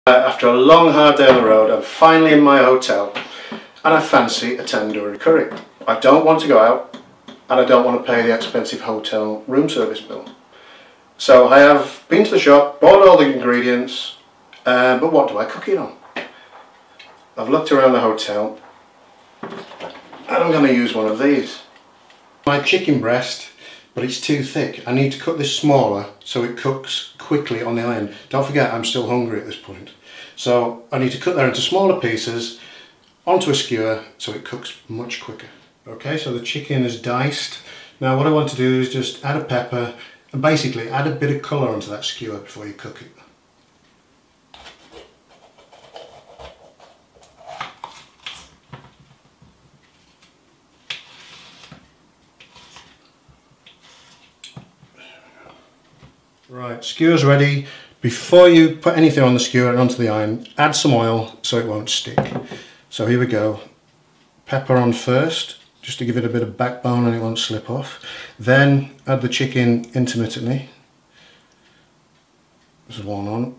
After a long hard day on the road, I'm finally in my hotel and I fancy a tandoori curry. I don't want to go out and I don't want to pay the expensive hotel room service bill. So I have been to the shop, bought all the ingredients, but what do I cook it on? I've looked around the hotel and I'm going to use one of these. My chicken breast, but it's too thick. I need to cut this smaller so it cooks quickly on the iron. Don't forget, I'm still hungry at this point. So I need to cut that into smaller pieces onto a skewer so it cooks much quicker. Okay, so the chicken is diced. Now what I want to do is just add a pepper and basically add a bit of colour onto that skewer before you cook it. Right, skewer's ready. Before you put anything on the skewer and onto the iron, add some oil so it won't stick. So here we go. Pepper on first, just to give it a bit of backbone and it won't slip off. Then add the chicken intermittently. There's one on.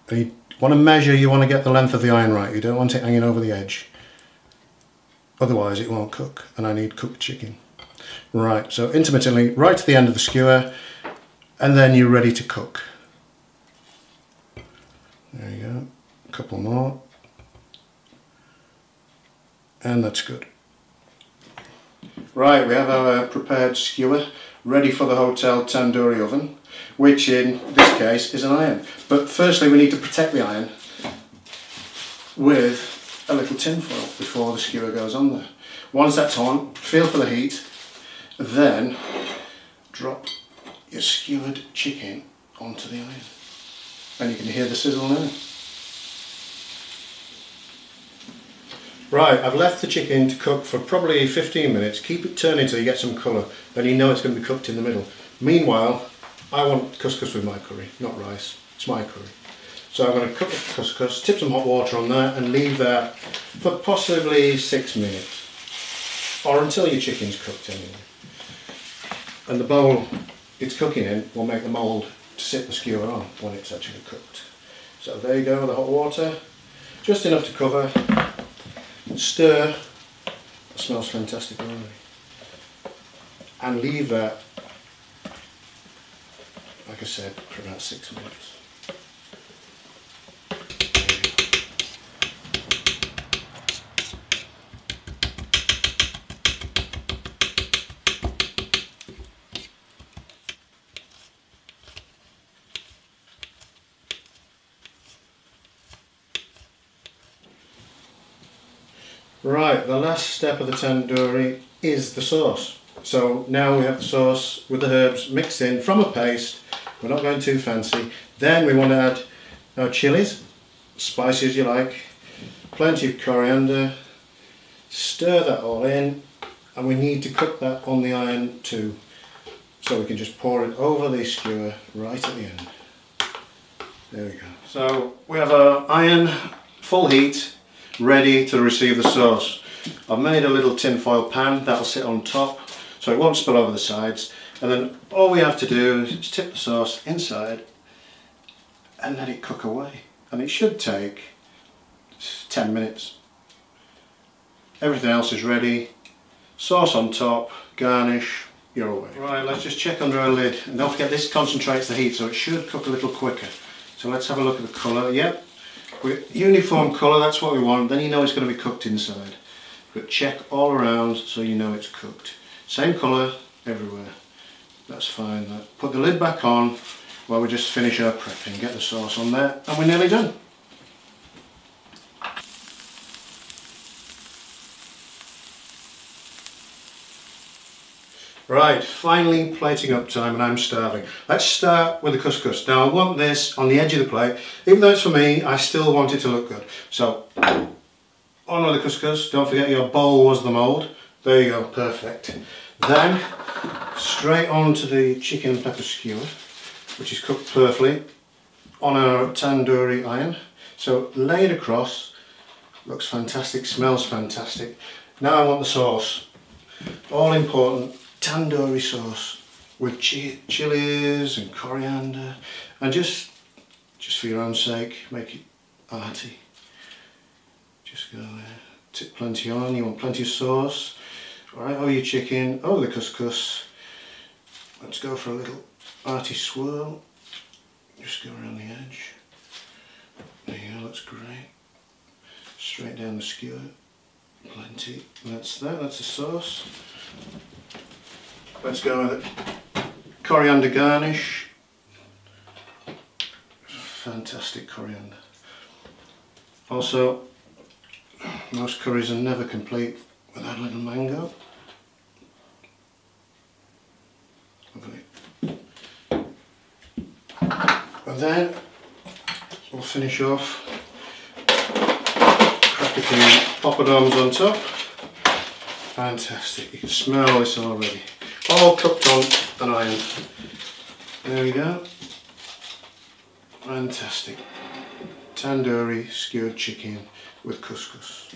And you want to measure, you want to get the length of the iron right. You don't want it hanging over the edge. Otherwise it won't cook, and I need cooked chicken. Right, so intermittently, right to the end of the skewer, and then you're ready to cook. There you go, a couple more. And that's good. Right, we have our prepared skewer ready for the hotel tandoori oven, which in this case is an iron. But firstly we need to protect the iron with a little tin foil before the skewer goes on there. Once that's on, feel for the heat, then drop your skewered chicken onto the iron. And you can hear the sizzle now. Right, I've left the chicken to cook for probably 15 minutes. Keep it turning till you get some colour, then you know it's going to be cooked in the middle. Meanwhile, I want couscous with my curry, not rice. It's my curry. So I'm going to cook the couscous, tip some hot water on that and leave that for possibly 6 minutes. Or until your chicken's cooked anyway. And the bowl it's cooking in will make the mould to sit the skewer on when it's actually cooked. So there you go, the hot water, just enough to cover, stir, it smells fantastic already, and leave that, like I said, for about 6 minutes. Right, the last step of the tandoori is the sauce. So now we have the sauce with the herbs mixed in from a paste. We're not going too fancy. Then we want to add our chilies, spicy as you like, plenty of coriander, stir that all in, and we need to cook that on the iron too. So we can just pour it over the skewer right at the end. There we go. So we have our iron, full heat, ready to receive the sauce. I've made a little tin foil pan that'll sit on top so it won't spill over the sides, and then all we have to do is tip the sauce inside and let it cook away, and it should take 10 minutes. Everything else is ready, sauce on top, garnish, you're away. Right, let's just check under our lid, and don't forget this concentrates the heat so it should cook a little quicker. So let's have a look at the colour. Yep, with uniform colour, that's what we want, then you know it's going to be cooked inside. But check all around so you know it's cooked. Same colour everywhere. That's fine. Put the lid back on while we just finish our prepping. Get the sauce on there and we're nearly done. Right, finally plating up time, and I'm starving. Let's start with the couscous. Now I want this on the edge of the plate. Even though it's for me, I still want it to look good. So, on with the couscous. Don't forget your bowl was the mould. There you go, perfect. Then, straight on to the chicken and pepper skewer, which is cooked perfectly on our tandoori iron. So, lay it across. Looks fantastic, smells fantastic. Now I want the sauce. All important. Tandoori sauce with chilies and coriander, and just for your own sake, make it arty. Just go there, tip plenty on, you want plenty of sauce. Alright, oh your chicken, oh the couscous. Let's go for a little arty swirl. Just go around the edge. There you go, looks great. Straight down the skewer. Plenty. That's the sauce. Let's go with it. Coriander garnish. Fantastic coriander. Also, most curries are never complete without a little mango. Lovely. And then we'll finish off. Crack a few poppadoms on top. Fantastic, you can smell this already. All cooked on an iron. There we go. Fantastic. Tandoori skewered chicken with couscous.